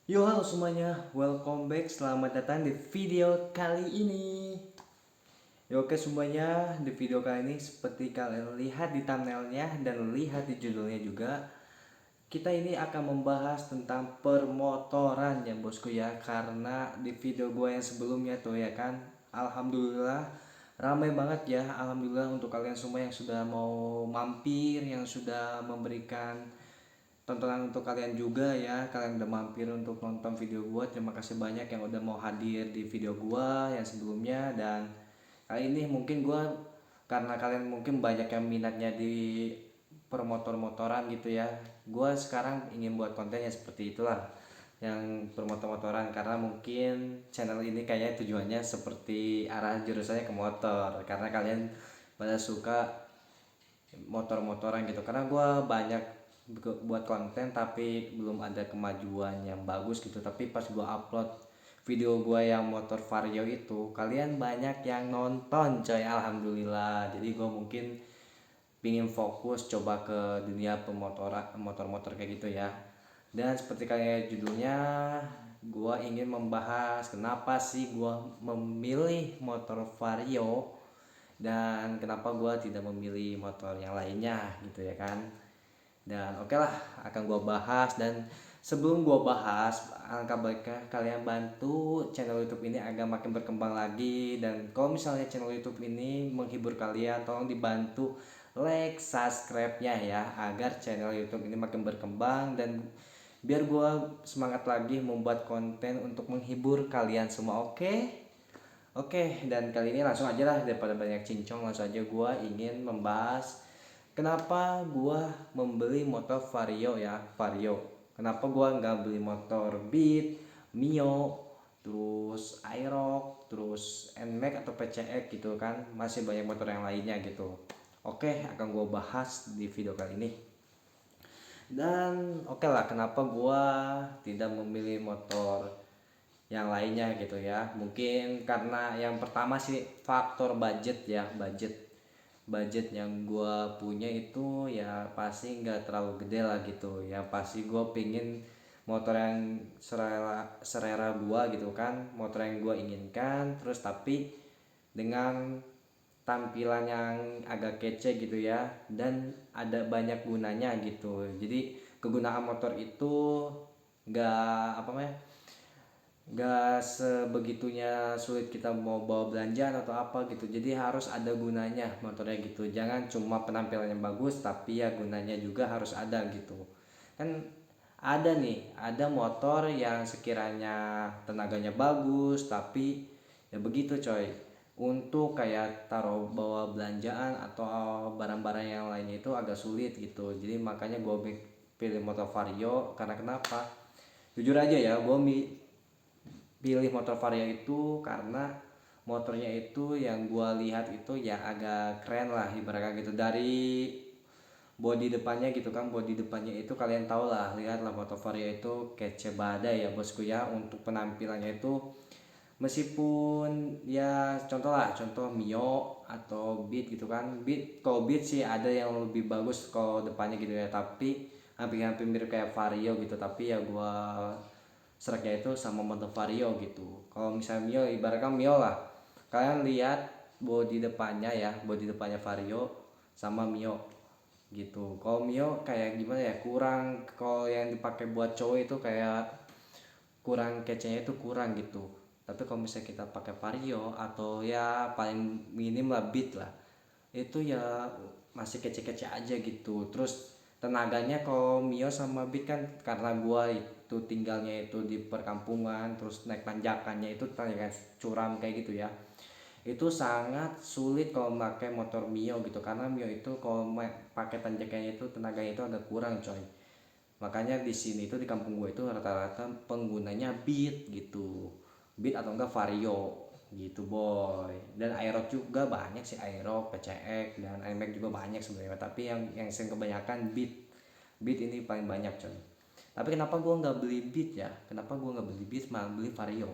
Yo halo semuanya, welcome back, selamat datang di video kali ini. Yo oke semuanya, di video kali ini seperti kalian lihat di thumbnailnya dan lihat di judulnya juga, kita ini akan membahas tentang permotoran ya bosku ya. Karena di video gue yang sebelumnya tuh ya kan, alhamdulillah ramai banget ya. Alhamdulillah untuk kalian semua yang sudah mau mampir, yang sudah memberikan tontonan untuk kalian juga ya. Kalian udah mampir untuk nonton video gua, terima kasih banyak yang udah mau hadir di video gua yang sebelumnya. Dan kali ini mungkin gua, karena kalian mungkin banyak yang minatnya di permotor-motoran gitu ya, gua sekarang ingin buat konten yang seperti itulah, yang permotor-motoran. Karena mungkin channel ini kayaknya tujuannya seperti arah jurusannya ke motor, karena kalian pada suka motor-motoran gitu. Karena gue banyak buat konten tapi belum ada kemajuan yang bagus gitu. Tapi pas gue upload video gue yang motor vario itu, kalian banyak yang nonton coy, alhamdulillah. Jadi gue mungkin pingin fokus coba ke dunia pemotoran, motor-motor kayak gitu ya. Dan seperti kayak judulnya, gue ingin membahas kenapa sih gue memilih motor vario dan kenapa gue tidak memilih motor yang lainnya gitu ya kan. Dan oke lah, akan gue bahas. Dan sebelum gue bahas, alangkah baiknya kalian bantu channel YouTube ini agar makin berkembang lagi. Dan kalau misalnya channel YouTube ini menghibur kalian, tolong dibantu like, subscribe-nya ya, agar channel YouTube ini makin berkembang dan biar gue semangat lagi membuat konten untuk menghibur kalian semua. Oke. Oke, dan kali ini langsung aja lah, daripada banyak cincong, langsung aja gua ingin membahas kenapa gua membeli motor Vario ya, Vario. Kenapa gua nggak beli motor Beat, Mio, terus Aerox, terus Nmax atau PCX gitu kan. Masih banyak motor yang lainnya gitu. Oke, akan gua bahas di video kali ini. Dan oke lah, kenapa gua tidak memilih motor yang lainnya gitu ya. Mungkin karena yang pertama sih faktor budget ya. Budget yang gua punya itu ya pasti nggak terlalu gede lah gitu ya. Pasti gua pingin motor yang serera gua gitu kan, motor yang gua inginkan, terus tapi dengan tampilan yang agak kece gitu ya, dan ada banyak gunanya gitu. Jadi kegunaan motor itu nggak apa namanya, gak sebegitunya sulit kita mau bawa belanjaan atau apa gitu. Jadi harus ada gunanya motornya gitu, jangan cuma penampilannya bagus tapi ya gunanya juga harus ada gitu kan. Ada motor yang sekiranya tenaganya bagus tapi ya begitu coy, untuk kayak taruh bawa belanjaan atau barang-barang yang lainnya itu agak sulit gitu. Jadi makanya gue pilih motor Vario. Karena kenapa, jujur aja ya, gue pilih motor Vario itu karena motornya itu yang gua lihat itu ya agak keren lah ibaratnya gitu. Dari bodi depannya gitu kan, bodi depannya itu kalian tau lah, lihatlah motor Vario itu kece badai ya bosku ya. Untuk penampilannya itu meskipun ya contoh lah, contoh Mio atau Beat gitu kan. Kalau Beat sih ada yang lebih bagus kalau depannya gitu ya, tapi hampir-hampir mirip kayak Vario gitu. Tapi ya gua seraknya itu sama motor Vario gitu. Kalau misalnya Mio, ibaratkan Mio lah, kalian lihat bodi depannya ya, bodi depannya Vario sama Mio gitu. Kalau Mio kayak gimana ya, kurang, kalau yang dipakai buat cowok itu kayak kurang kecenya, itu kurang gitu. Tapi kalau misalnya kita pakai Vario atau ya paling minim lah Beat lah, itu ya masih kece-kece aja gitu. Terus tenaganya kalau Mio sama Beat kan, karena gua itu tinggalnya itu di perkampungan, terus naik tanjakannya itu tanjakan curam kayak gitu ya, itu sangat sulit kalau pakai motor Mio gitu. Karena Mio itu kalau pakai tanjakannya itu tenaganya itu agak kurang coy. Makanya di sini itu di kampung gue itu rata-rata penggunanya Beat gitu, Beat atau enggak Vario gitu boy. Dan Aerox juga banyak sih, Aerox, PCX dan Nmax juga banyak sebenarnya, tapi yang sering kebanyakan Beat. Beat ini paling banyak coy. Tapi kenapa gue nggak beli Beat ya, kenapa gue nggak beli Beat malah beli Vario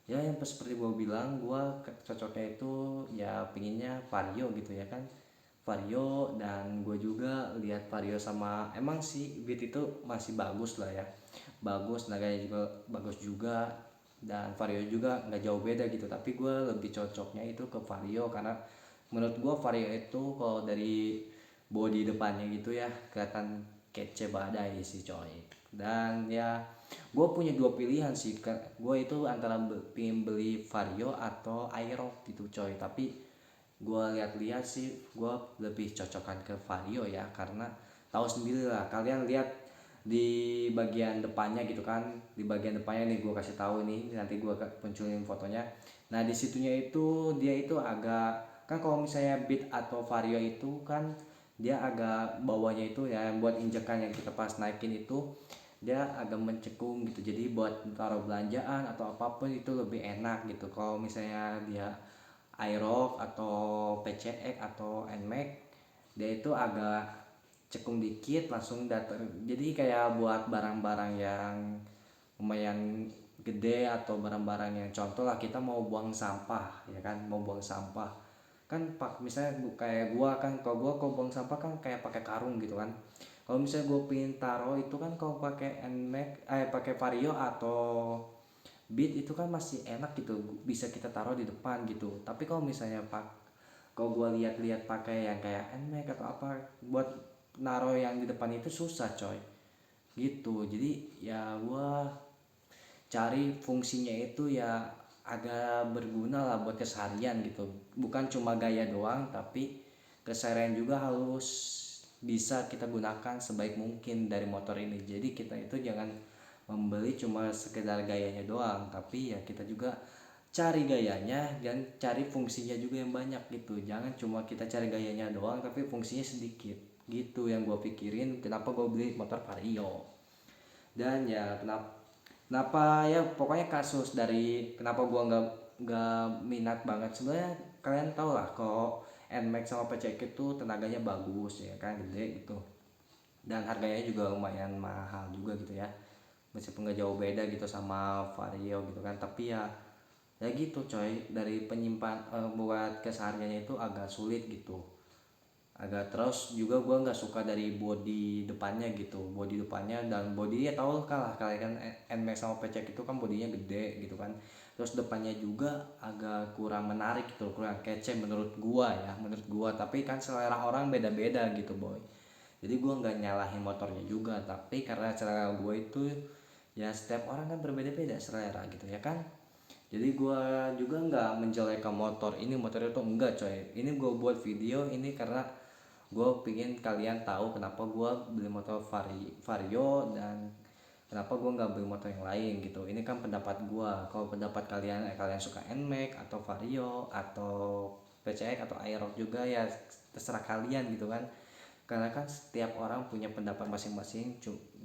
ya? Yang seperti gue bilang, gue cocoknya itu ya pinginnya Vario gitu ya kan. Vario, dan gue juga lihat Vario sama emang sih Beat itu masih bagus lah ya, bagus, naganya juga bagus juga, dan Vario juga nggak jauh beda gitu, tapi gue lebih cocoknya itu ke Vario karena menurut gue Vario itu kalau dari body depannya gitu ya kelihatan kece badai sih coy. Dan ya gue punya dua pilihan sih, gue itu antara pengen beli Vario atau Aerox gitu coy, tapi gue lihat-lihat sih gue lebih cocokkan ke Vario ya, karena tahu sendiri lah kalian lihat di bagian depannya gitu kan, di bagian depannya nih gue kasih tahu nih, nanti gue munculin fotonya. Nah di situnya itu dia itu agak, kan kalau misalnya Beat atau Vario itu kan dia agak bawahnya itu ya buat injekan yang kita pas naikin itu dia agak mencekung gitu, jadi buat taruh belanjaan atau apapun itu lebih enak gitu. Kalau misalnya dia Aerox atau PCX atau Nmax dia itu agak cekung dikit langsung datang, jadi kayak buat barang-barang yang lumayan gede atau barang-barang yang contoh lah kita mau buang sampah ya kan, mau buang sampah kan pak misalnya kayak gua kan, kalau buang sampah kan kayak pakai karung gitu kan. Kalau misalnya gua pengen taruh itu kan kalau pakai Nmax pakai Vario atau Beat itu kan masih enak gitu, bisa kita taruh di depan gitu. Tapi kalau misalnya kalau gua lihat-lihat pakai yang kayak Nmax atau apa buat naruh yang di depan itu susah coy gitu. Jadi ya gua cari fungsinya itu ya agak berguna lah buat keseharian gitu, bukan cuma gaya doang tapi keseharian juga harus bisa kita gunakan sebaik mungkin dari motor ini. Jadi kita itu jangan membeli cuma sekedar gayanya doang, tapi ya kita juga cari gayanya dan cari fungsinya juga yang banyak gitu. Jangan cuma kita cari gayanya doang tapi fungsinya sedikit gitu yang gue pikirin kenapa gue beli motor Vario. Dan ya kenapa ya pokoknya kasus dari kenapa gua nggak minat banget sebenarnya, kalian tau lah kalau Nmax sama PCX itu tenaganya bagus ya kan, gede gitu, dan harganya juga lumayan mahal juga gitu ya, meskipun nggak jauh beda gitu sama Vario gitu kan. Tapi ya gitu coy, dari penyimpan buat kesehariannya itu agak sulit gitu, agak. Terus juga gue nggak suka dari body depannya gitu, body depannya dan body ya tau kalah kalian kan Nmax sama PCX itu kan bodinya gede gitu kan. Terus depannya juga agak kurang menarik gitu, kurang kece menurut gua ya, menurut gua. Tapi kan selera orang beda-beda gitu boy, jadi gua nggak nyalahin motornya juga, tapi karena selera gua itu ya setiap orang kan berbeda-beda selera gitu ya kan. Jadi gua juga nggak menjelekkan motor itu enggak coy, ini gua buat video ini karena gue pingin kalian tahu kenapa gue beli motor Vario dan kenapa gue nggak beli motor yang lain gitu. Ini kan pendapat gue, kalau pendapat kalian kalian suka Nmax atau Vario atau PCX atau Aerox juga ya terserah kalian gitu kan, karena kan setiap orang punya pendapat masing-masing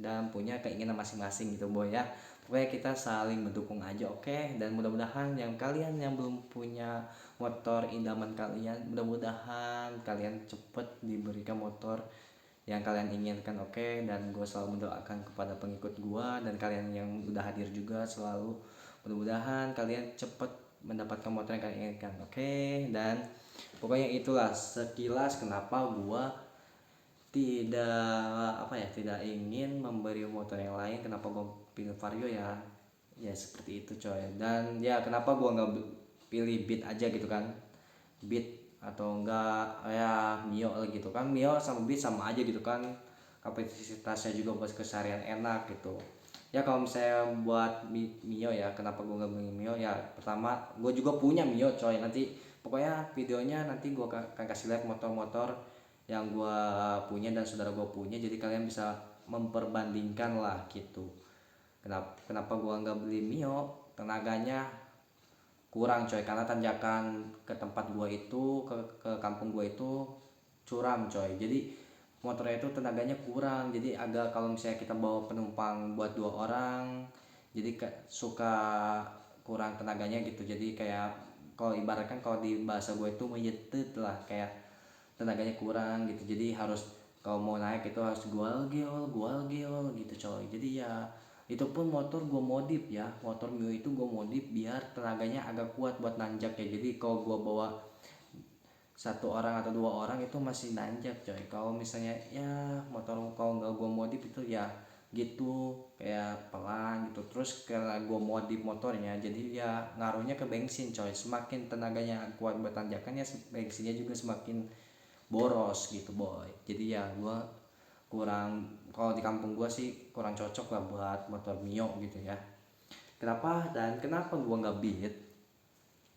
dan punya keinginan masing-masing gitu boy ya. Pokoknya kita saling mendukung aja, oke? Dan mudah-mudahan yang kalian yang belum punya motor idaman kalian, mudah-mudahan kalian cepet diberikan motor yang kalian inginkan, oke? Dan gue selalu mendoakan kepada pengikut gue dan kalian yang udah hadir juga, selalu mudah-mudahan kalian cepet mendapatkan motor yang kalian inginkan, oke? Dan pokoknya itulah sekilas kenapa gue tidak ingin memberi motor yang lain, kenapa gue pilih Vario ya seperti itu coy. Dan ya kenapa gue nggak pilih Beat aja gitu kan, Beat atau enggak ya Mio gitu kan, Mio sama Beat sama aja gitu kan, kapasitasnya juga buat keseharian enak gitu ya. Kalau misalnya buat Mio ya, kenapa gue nggak beli Mio ya, pertama gue juga punya Mio coy, nanti pokoknya videonya nanti gue akan kasih lihat motor-motor yang gue punya dan saudara gue punya, jadi kalian bisa memperbandingkan lah gitu. Kenapa gue nggak beli Mio, tenaganya kurang coy, karena tanjakan ke tempat gue itu ke kampung gue itu curam coy, jadi motornya itu tenaganya kurang, jadi agak kalau misalnya kita bawa penumpang buat 2 orang jadi suka kurang tenaganya gitu. Jadi kayak kalau ibaratkan kalau di bahasa gue itu menyetet lah, kayak tenaganya kurang gitu, jadi harus kalau mau naik itu harus gual geol gitu coy. Jadi ya itu pun motor gue modif ya, motor Mio itu gue modif biar tenaganya agak kuat buat nanjak ya. Jadi kalau gue bawa satu orang atau dua orang itu masih nanjak coy. Kalau misalnya ya motor kalau nggak gua modif itu ya gitu kayak pelan gitu, terus kalau gua modif motornya jadi ya ngaruhnya ke bensin coy, semakin tenaganya kuat buat tanjakan ya bensinnya juga semakin boros gitu boy. Jadi ya gua kurang, kalau di kampung gua sih kurang cocok lah buat motor Mio gitu ya. Kenapa dan kenapa gua nggak Beat?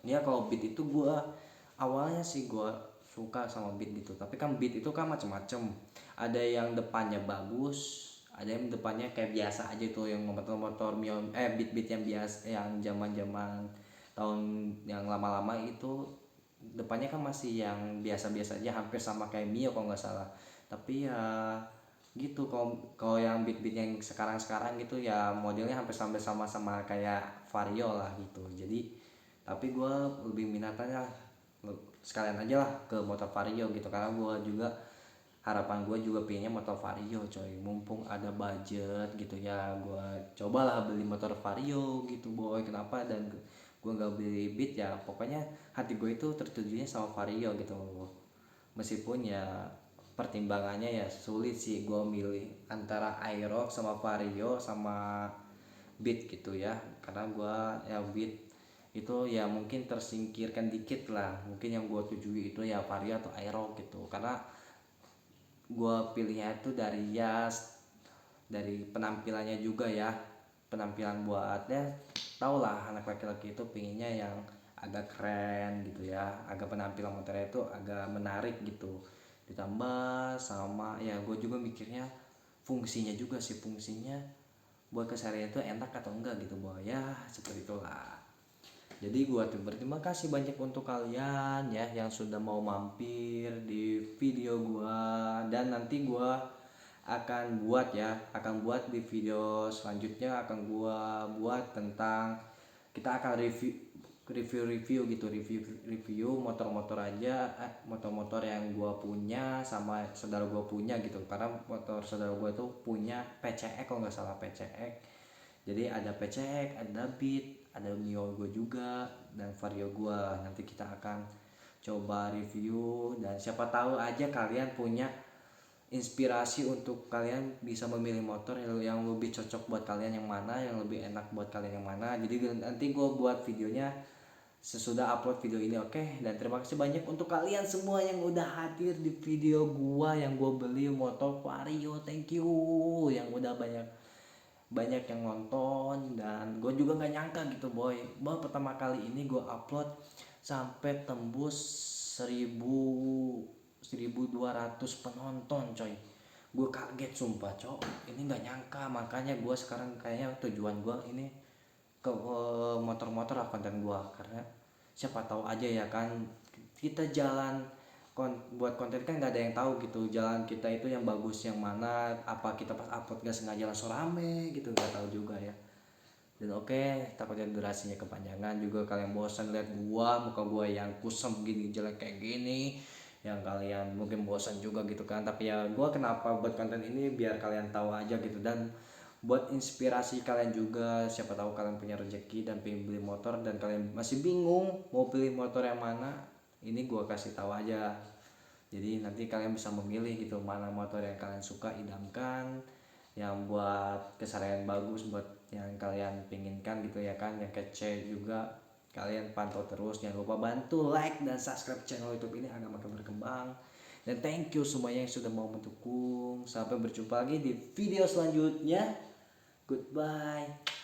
Ya kalau Beat itu gua awalnya sih gua suka sama Beat gitu, tapi kan Beat itu kan macem-macem, ada yang depannya bagus, ada yang depannya kayak biasa aja tuh, yang motor-motor Mio Beat yang biasa yang zaman-zaman tahun yang lama-lama itu depannya kan masih yang biasa-biasa aja, hampir sama kayak Mio kalau nggak salah. Tapi ya gitu, kalau kalau yang beat-beat yang sekarang-sekarang gitu ya modelnya hampir sampai sama-sama kayak Vario lah gitu. Jadi tapi gue lebih minatnya sekalian aja lah ke motor Vario gitu, karena gue juga harapan gue juga pengennya motor Vario coy, mumpung ada budget gitu ya gue cobalah beli motor Vario gitu boy. Kenapa dan gue nggak beli Beat ya, pokoknya hati gue itu tertujunya sama Vario gitu, meskipun ya pertimbangannya ya sulit sih gue milih antara Aerox sama Vario sama Beat gitu ya, karena gue ya Beat itu ya mungkin tersingkirkan dikit lah, mungkin yang gue tuju itu ya Vario atau Aerox gitu, karena gue pilihnya itu dari penampilannya juga ya, penampilan buatnya tau lah anak laki-laki itu pinginnya yang agak keren gitu ya, agak penampilan motornya itu agak menarik gitu, ditambah sama ya gue juga mikirnya fungsinya juga sih, fungsinya buat keseharian itu enak atau enggak gitu boy ya, seperti itulah. Jadi gue berterima kasih banyak untuk kalian ya yang sudah mau mampir di video gue, dan nanti gue akan buat di video selanjutnya, akan gue buat tentang, kita akan review gitu, review motor-motor aja, motor-motor yang gue punya sama saudara gue punya gitu, karena motor saudara gue tuh punya PCX kalau nggak salah, PCX. Jadi ada PCX, ada Beat, ada Mio gue juga, dan Vario gue. Nanti kita akan coba review, dan siapa tahu aja kalian punya inspirasi untuk kalian bisa memilih motor yang lebih cocok buat kalian yang mana, yang lebih enak buat kalian yang mana. Jadi nanti gue buat videonya sesudah upload video ini, oke? Dan terima kasih banyak untuk kalian semua yang udah hadir di video gua yang gua beli motor Vario. Thank you yang udah banyak banyak yang nonton, dan gue juga nggak nyangka gitu boy, bahwa pertama kali ini gue upload sampai tembus 1200 penonton coy. Gue kaget sumpah cok, ini nggak nyangka, makanya gue sekarang kayaknya tujuan gue ini ke motor-motor lah konten gue, karena siapa tahu aja ya kan, kita jalan buat konten kan nggak ada yang tahu gitu jalan kita itu yang bagus yang mana, apa kita pas upload nggak sengaja langsung rame gitu, nggak tahu juga ya. Dan oke, takutnya durasinya kepanjangan juga, kalian bosan lihat muka gua yang kusam gini, jelek kayak gini, yang kalian mungkin bosan juga gitu kan. Tapi ya gua kenapa buat konten ini biar kalian tahu aja gitu, dan buat inspirasi kalian juga, siapa tahu kalian punya rezeki dan pengen beli motor dan kalian masih bingung mau pilih motor yang mana, ini gua kasih tahu aja. Jadi nanti kalian bisa memilih gitu mana motor yang kalian suka, idamkan, yang buat keseharian bagus, buat yang kalian pinginkan gitu ya kan, yang kece juga. Kalian pantau terus, jangan lupa bantu like dan subscribe channel YouTube ini agar makin berkembang. Dan thank you semuanya yang sudah mau mendukung. Sampai berjumpa lagi di video selanjutnya. Goodbye.